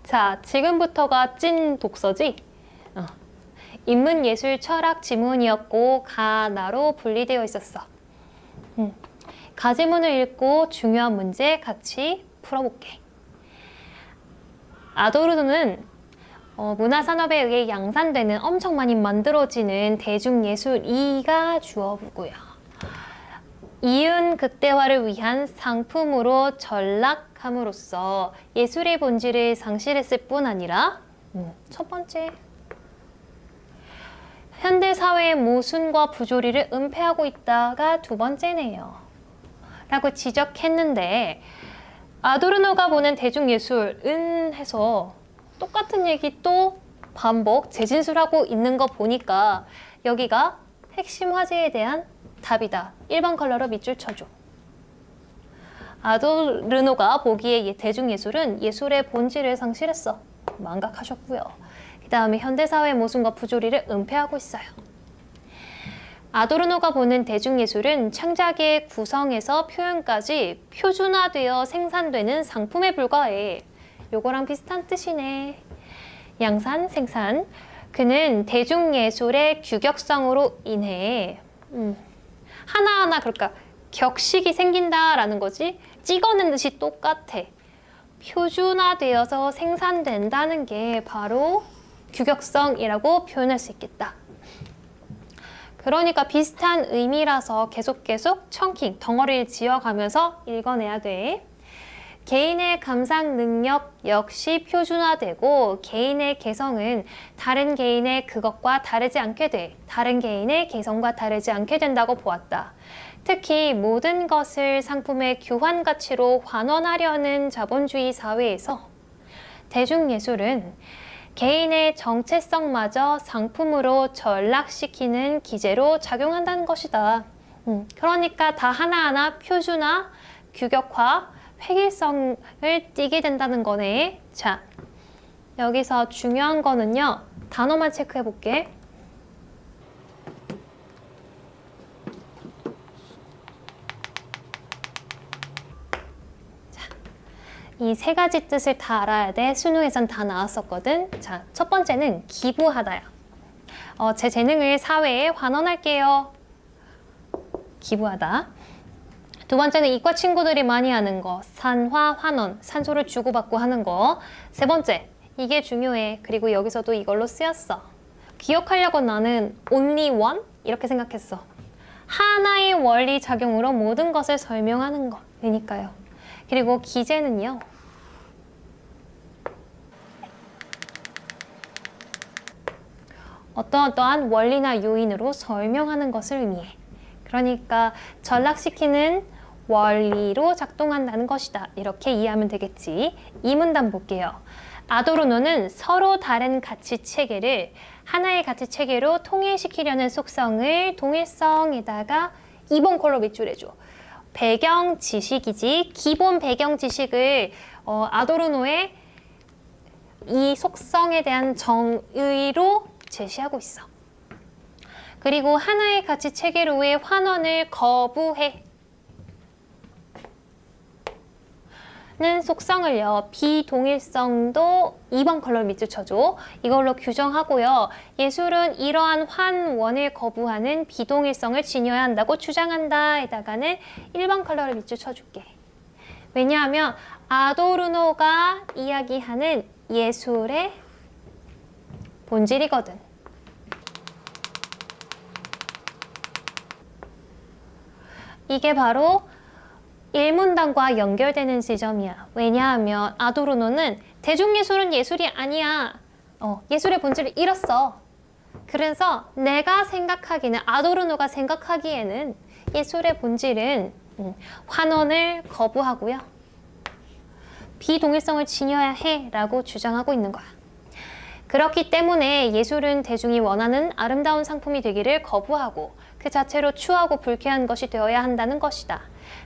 자, 지금부터가 찐 독서지? 인문예술 철학 지문이었고 가나로 분리되어 있었어. 가지문을 읽고 중요한 문제 같이 풀어볼게. 아도르노는 문화산업에 의해 양산되는 엄청 많이 만들어지는 대중예술 2가 주어부고요. 이윤 극대화를 위한 상품으로 전락함으로써 예술의 본질을 상실했을 뿐 아니라 첫 번째, 현대사회의 모순과 부조리를 은폐하고 있다가 두 번째네요. 라고 지적했는데 아도르노가 보는 대중예술은 해서 똑같은 얘기 또 반복, 재진술하고 있는 거 보니까 여기가 핵심 화제에 대한 답이다. 1번 컬러로 밑줄 쳐줘. 아도르노가 보기에 대중예술은 예술의 본질을 상실했어. 망각하셨고요. 그 다음에 현대사회의 모순과 부조리를 은폐하고 있어요. 아도르노가 보는 대중예술은 창작의 구성에서 표현까지 표준화되어 생산되는 상품에 불과해. 요거랑 비슷한 뜻이네. 양산, 생산. 그는 대중예술의 규격성으로 인해 하나하나 그러니까 격식이 생긴다라는 거지. 찍어낸 듯이 똑같아. 표준화되어서 생산된다는 게 바로 규격성이라고 표현할 수 있겠다. 그러니까 비슷한 의미라서 계속 청킹, 덩어리를 지어가면서 읽어내야 돼. 개인의 감상 능력 역시 표준화되고 개인의 개성은 다른 개인의 그것과 다르지 않게 돼. 다른 개인의 개성과 다르지 않게 된다고 보았다. 특히 모든 것을 상품의 교환 가치로 환원하려는 자본주의 사회에서 대중예술은 개인의 정체성마저 상품으로 전락시키는 기제로 작용한다는 것이다. 그러니까 다 하나하나 표준화, 규격화, 획일성을 띠게 된다는 거네. 자, 여기서 중요한 거는요. 단어만 체크해 볼게. 이 세 가지 뜻을 다 알아야 돼. 수능에선 다 나왔었거든. 자, 첫 번째는 기부하다야. 제 재능을 사회에 환원할게요. 기부하다. 두 번째는 이과 친구들이 많이 하는 거. 산화, 환원. 산소를 주고받고 하는 거. 세 번째, 이게 중요해. 그리고 여기서도 이걸로 쓰였어. 기억하려고 나는 only one? 이렇게 생각했어. 하나의 원리 작용으로 모든 것을 설명하는 거니까요. 그리고 기제는요. 어떠한 원리나 요인으로 설명하는 것을 의미해. 그러니까 전락시키는 원리로 작동한다는 것이다. 이렇게 이해하면 되겠지. 이 문단 볼게요. 아도르노는 서로 다른 가치 체계를 하나의 가치 체계로 통일시키려는 속성을 동일성에다가 2번 컬러 밑줄해줘. 배경 지식이지. 기본 배경 지식을 아도르노의 이 속성에 대한 정의로 제시하고 있어. 그리고 하나의 가치 체계로의 환원을 거부해. 는 속성을요. 비동일성도 2번 컬러 밑줄 쳐줘. 이걸로 규정하고요. 예술은 이러한 환원을 거부하는 비동일성을 지녀야 한다고 주장한다. 에다가는 1번 컬러를 밑줄 쳐줄게. 왜냐하면 아도르노가 이야기하는 예술의 본질이거든. 이게 바로 1문단과 연결되는 지점이야. 왜냐하면 아도르노는 대중예술은 예술이 아니야. 예술의 본질을 잃었어. 그래서 내가 생각하기는 아도르노가 생각하기에는 예술의 본질은 환원을 거부하고요. 비동일성을 지녀야 해 라고 주장하고 있는 거야. 그렇기 때문에 예술은 대중이 원하는 아름다운 상품이 되기를 거부하고 그 자체로 추하고 불쾌한 것이 되어야 한다는 것이다.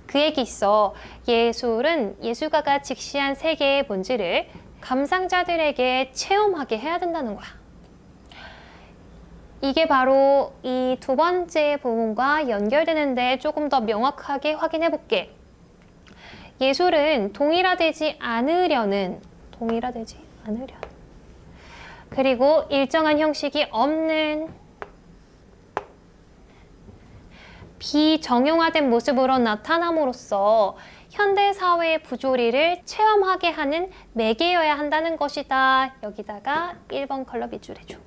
그 얘기 있어. 예술은 예술가가 직시한 세계의 본질을 감상자들에게 체험하게 해야 된다는 거야. 이게 바로 이 두 번째 부분과 연결되는데 조금 더 명확하게 확인해 볼게. 예술은 동일화되지 않으려는 않으려는. 그리고 일정한 형식이 없는 비정형화된 모습으로 나타남으로써 현대사회의 부조리를 체험하게 하는 매개여야 한다는 것이다. 여기다가 1번 컬러 밑줄해줘.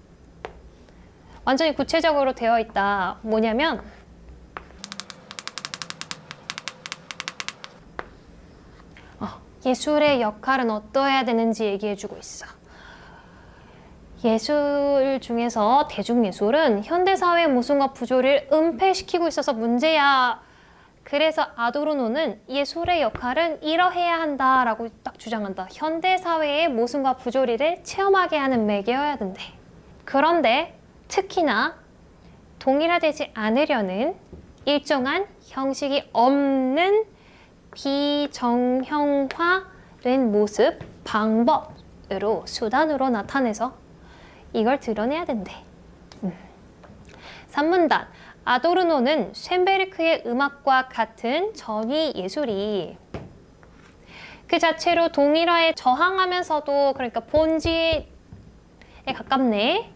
완전히 구체적으로 되어 있다. 뭐냐면 예술의 역할은 어떠해야 되는지 얘기해주고 있어. 예술 중에서 대중예술은 현대사회의 모순과 부조리를 은폐시키고 있어서 문제야. 그래서 아도르노는 예술의 역할은 이러해야 한다라고 딱 주장한다. 현대사회의 모순과 부조리를 체험하게 하는 매개여야 된대. 그런데 특히나 동일화되지 않으려는 일정한 형식이 없는 비정형화된 모습, 방법으로, 수단으로 나타내서 이걸 드러내야 된대. 3문단. 아도르노는 쇤베르크의 음악과 같은 전위 예술이 그 자체로 동일화에 저항하면서도, 그러니까 본질에 가깝네.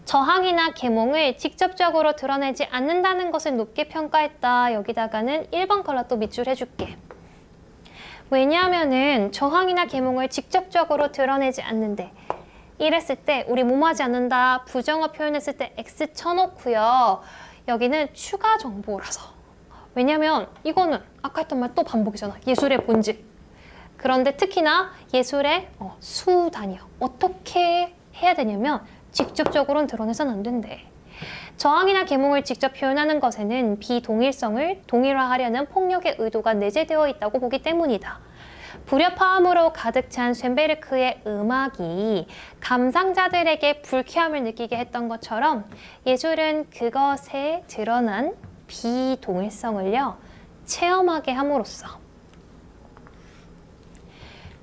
저항이나 계몽을 직접적으로 드러내지 않는다는 것을 높게 평가했다. 여기다가는 1번 컬러 또 밑줄 해줄게. 왜냐하면은 저항이나 계몽을 직접적으로 드러내지 않는데, 이랬을 때 우리 뭐뭐하지 않는다 부정어 표현했을 때 X 쳐놓고요. 여기는 추가 정보라서. 왜냐면 이거는 아까 했던 말 또 반복이잖아. 예술의 본질. 그런데 특히나 예술의 수단이요. 어떻게 해야 되냐면 직접적으로는 드러내서는 안 된대. 저항이나 계몽을 직접 표현하는 것에는 비동일성을 동일화하려는 폭력의 의도가 내재되어 있다고 보기 때문이다. 불협화음으로 가득 찬 쇤베르크의 음악이 감상자들에게 불쾌함을 느끼게 했던 것처럼 예술은 그것에 드러난 비동일성을요, 체험하게 함으로써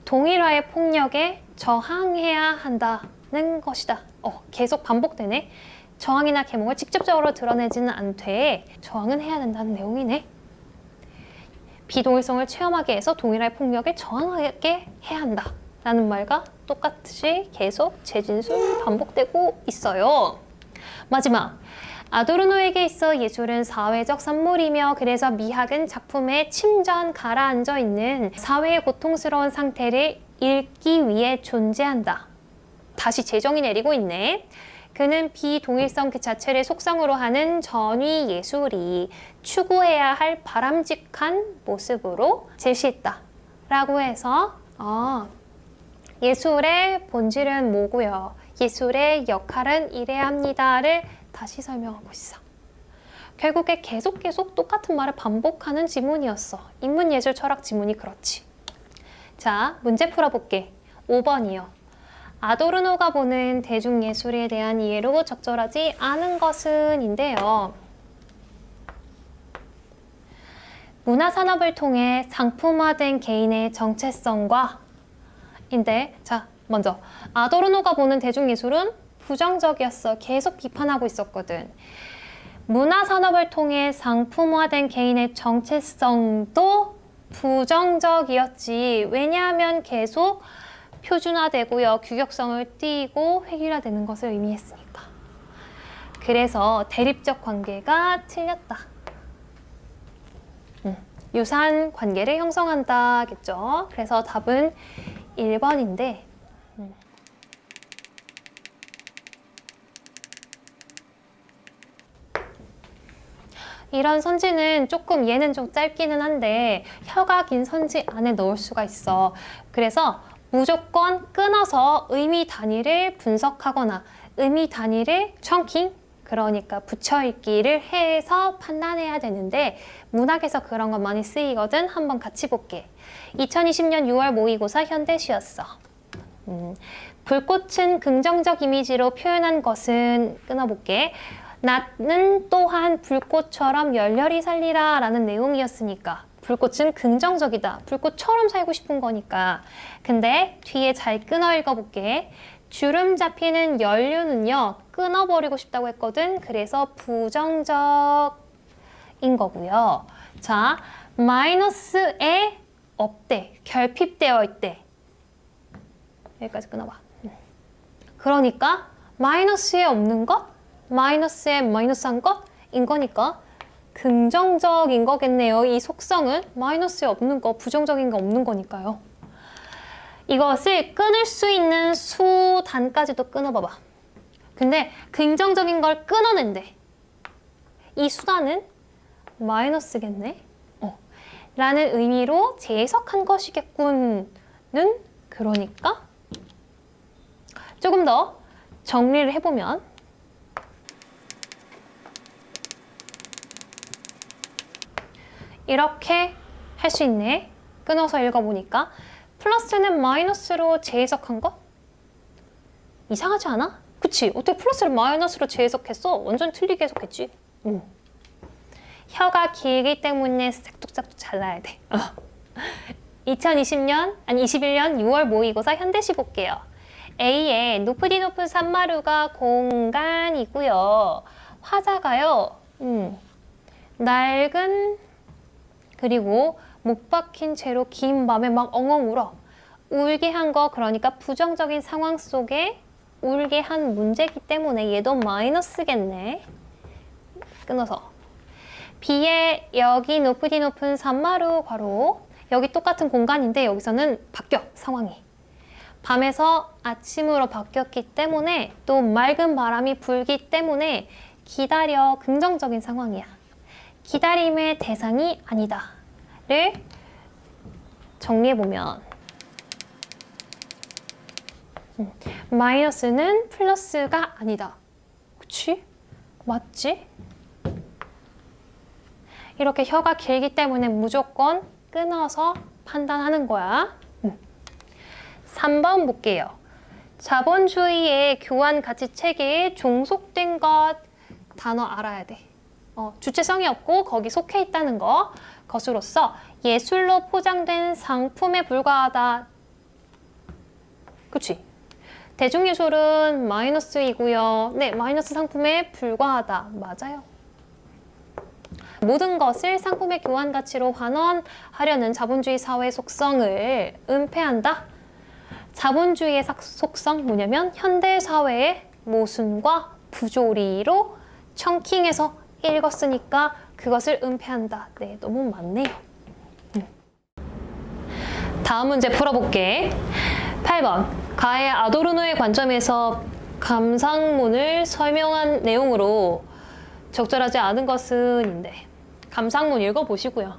동일화의 폭력에 저항해야 한다는 것이다. 계속 반복되네. 저항이나 계몽을 직접적으로 드러내지는 않되 저항은 해야 된다는 내용이네. 비동일성을 체험하게 해서 동일화의 폭력에 저항하게 해야 한다 라는 말과 똑같이 계속 재진술 반복되고 있어요. 마지막. 아도르노에게 있어 예술은 사회적 산물이며 그래서 미학은 작품에 침전 가라앉아 있는 사회의 고통스러운 상태를 읽기 위해 존재한다. 다시 재정의 내리고 있네. 그는 비동일성 그 자체를 속성으로 하는 전위 예술이 추구해야 할 바람직한 모습으로 제시했다 라고 해서 예술의 본질은 뭐고요? 예술의 역할은 이래야 합니다를 다시 설명하고 있어. 결국에 계속 똑같은 말을 반복하는 지문이었어. 인문예술 철학 지문이 그렇지. 자, 문제 풀어볼게. 5번이요. 아도르노가 보는 대중예술에 대한 이해로 적절하지 않은 것은 인데요. 문화산업을 통해 상품화된 개인의 정체성과 자, 먼저 아도르노가 보는 대중예술은 부정적이었어. 계속 비판하고 있었거든. 문화산업을 통해 상품화된 개인의 정체성도 부정적이었지. 왜냐하면 계속 표준화되고요. 규격성을 띠고 획일화되는 것을 의미했으니까. 그래서 대립적 관계가 틀렸다. 유사한 관계를 형성한다겠죠. 그래서 답은 1번인데 이런 선지는 조금 얘는 좀 짧기는 한데 혀가 긴 선지 안에 넣을 수가 있어. 그래서 무조건 끊어서 의미 단위를 분석하거나 의미 단위를 chunking, 그러니까 붙여읽기를 해서 판단해야 되는데 문학에서 그런 거 많이 쓰이거든. 한번 같이 볼게. 2020년 6월 모의고사 현대시였어. 불꽃은 긍정적 이미지로 표현한 것은 끊어볼게. 나는 또한 불꽃처럼 열렬히 살리라 라는 내용이었으니까 불꽃은 긍정적이다. 불꽃처럼 살고 싶은 거니까. 근데 뒤에 잘 끊어 읽어볼게. 주름 잡히는 연료는요, 끊어버리고 싶다고 했거든. 그래서 부정적인 거고요. 자, 마이너스에 없대. 결핍되어 있대. 여기까지 끊어봐. 그러니까 마이너스에 없는 것, 마이너스에 마이너스한 것인 거니까 긍정적인 거겠네요. 이 속성은 마이너스에 없는 거, 부정적인 거 없는 거니까요. 이것을 끊을 수 있는 수단까지도 끊어봐봐. 근데 긍정적인 걸 끊어낸대. 이 수단은 마이너스겠네? 라는 의미로 재해석한 것이겠군는 그러니까 조금 더 정리를 해보면 이렇게 할 수 있네. 끊어서 읽어보니까 플러스는 마이너스로 재해석한 것? 이상하지 않아? 그치? 어떻게 플러스를 마이너스로 재해석했어? 완전 틀리게 해석했지. 혀가 길기 때문에 싹둑싹둑 잘라야 돼. 21년 6월 모의고사 현대시 볼게요. A의 높으디 높은 산마루가 공간이고요. 화자가요. 낡은 그리고 못 박힌 채로 긴 밤에 막 엉엉 울어. 울게 한 거 그러니까 부정적인 상황 속에 울게 한 문제이기 때문에 얘도 마이너스겠네. 끊어서. B의 여기 높으디 높은 산마루 괄호 여기 똑같은 공간인데 여기서는 바뀌어 상황이. 밤에서 아침으로 바뀌었기 때문에 또 맑은 바람이 불기 때문에 기다려 긍정적인 상황이야. 기다림의 대상이 아니다 를 정리해보면 마이너스는 플러스가 아니다. 그치? 맞지? 이렇게 혀가 길기 때문에 무조건 끊어서 판단하는 거야. 3번 볼게요. 자본주의의 교환 가치 체계에 종속된 것 단어 알아야 돼. 주체성이 없고 거기 속해 있다는 거. 것으로서 예술로 포장된 상품에 불과하다. 그치? 대중예술은 마이너스이고요. 네, 마이너스 상품에 불과하다. 맞아요. 모든 것을 상품의 교환 가치로 환원하려는 자본주의 사회 속성을 은폐한다. 자본주의의 속성 뭐냐면 현대 사회의 모순과 부조리로 청킹해서 읽었으니까 그것을 은폐한다. 네, 너무 많네요. 다음 문제 풀어볼게. 8번. 가의 아도르노의 관점에서 감상문을 설명한 내용으로 적절하지 않은 것은인데 감상문 읽어보시고요.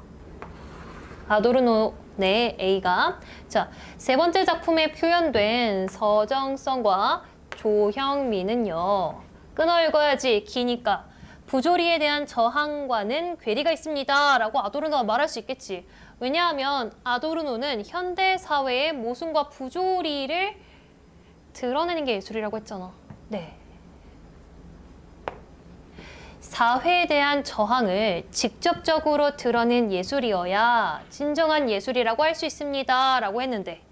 아도르노 내 A가 자, 세 번째 작품에 표현된 서정성과 조형미는요. 끊어 읽어야지 기니까 부조리에 대한 저항과는 괴리가 있습니다 라고 아도르노가 말할 수 있겠지. 왜냐하면 아도르노는 현대 사회의 모순과 부조리를 드러내는 게 예술이라고 했잖아. 네. 사회에 대한 저항을 직접적으로 드러낸 예술이어야 진정한 예술이라고 할 수 있습니다 라고 했는데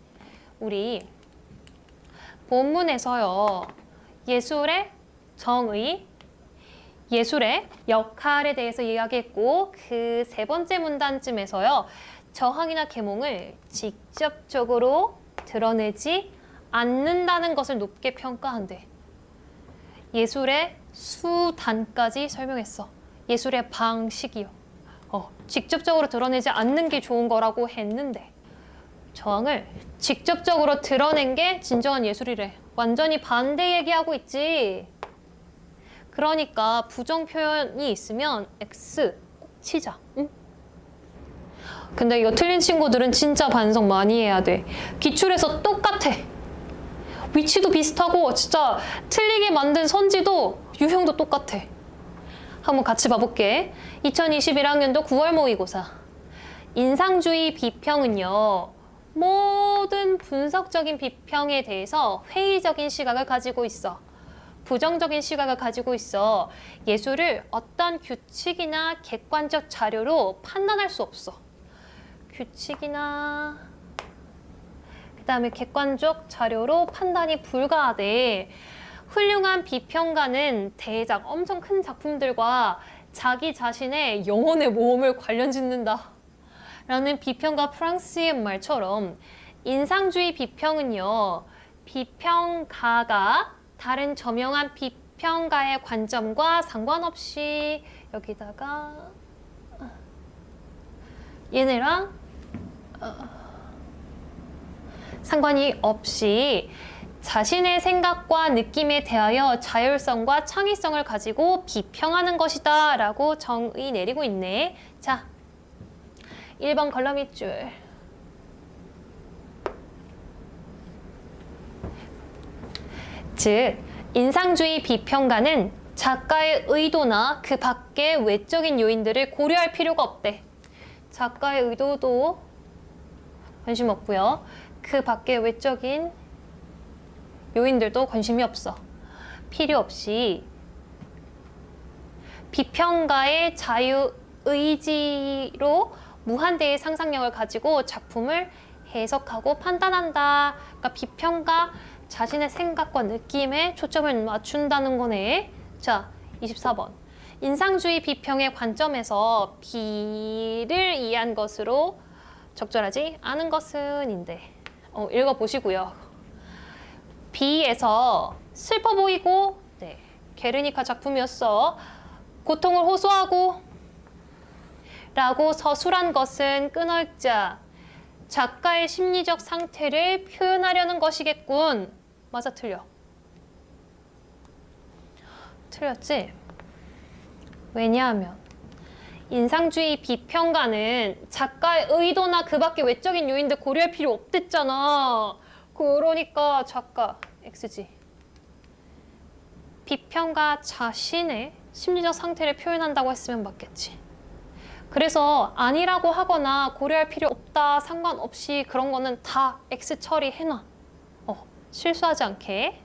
우리 본문에서요. 예술의 정의, 예술의 역할에 대해서 이야기했고 그 세 번째 문단쯤에서요. 저항이나 계몽을 직접적으로 드러내지 않는다는 것을 높게 평가한대. 예술의 수단까지 설명했어. 예술의 방식이요. 직접적으로 드러내지 않는 게 좋은 거라고 했는데 저항을 직접적으로 드러낸 게 진정한 예술이래. 완전히 반대 얘기하고 있지. 그러니까 부정 표현이 있으면 X 꼭 치자. 응? 근데 이거 틀린 친구들은 진짜 반성 많이 해야 돼. 기출에서 똑같아. 위치도 비슷하고 진짜 틀리게 만든 선지도 유형도 똑같아. 한번 같이 봐볼게. 2021학년도 9월 모의고사. 인상주의 비평은요. 모든 분석적인 비평에 대해서 회의적인 시각을 가지고 있어. 부정적인 시각을 가지고 있어. 예술을 어떤 규칙이나 객관적 자료로 판단할 수 없어. 규칙이나 그다음에 객관적 자료로 판단이 불가하대. 훌륭한 비평가는 대작, 엄청 큰 작품들과 자기 자신의 영혼의 모험을 관련 짓는다. 라는 비평가 프랑스의 말처럼 인상주의 비평은요. 비평가가 다른 저명한 비평가의 관점과 상관없이 여기다가 얘네랑 상관이 없이 자신의 생각과 느낌에 대하여 자율성과 창의성을 가지고 비평하는 것이다 라고 정의 내리고 있네. 자, 1번 걸러 밑줄. 즉, 인상주의 비평가는 작가의 의도나 그 밖의 외적인 요인들을 고려할 필요가 없대. 작가의 의도도 관심 없고요. 그 밖의 외적인 요인들도 관심이 없어. 필요 없이 비평가의 자유의지로 무한대의 상상력을 가지고 작품을 해석하고 판단한다. 그러니까 비평가 자신의 생각과 느낌에 초점을 맞춘다는 거네. 자, 24번. 인상주의 비평의 관점에서 비를 이해한 것으로 적절하지 않은 것은인데 읽어보시고요. 비에서 슬퍼 보이고 게르니카 작품이었어. 고통을 호소하고 라고 서술한 것은 끊어읽자 작가의 심리적 상태를 표현하려는 것이겠군. 맞아, 틀려? 틀렸지? 왜냐하면 인상주의 비평가는 작가의 의도나 그 밖의 외적인 요인들 고려할 필요 없댔잖아. 그러니까 작가 X지. 비평가 자신의 심리적 상태를 표현한다고 했으면 맞겠지. 그래서 아니라고 하거나 고려할 필요 없다 상관없이 그런 거는 다 X 처리해놔. 실수하지 않게.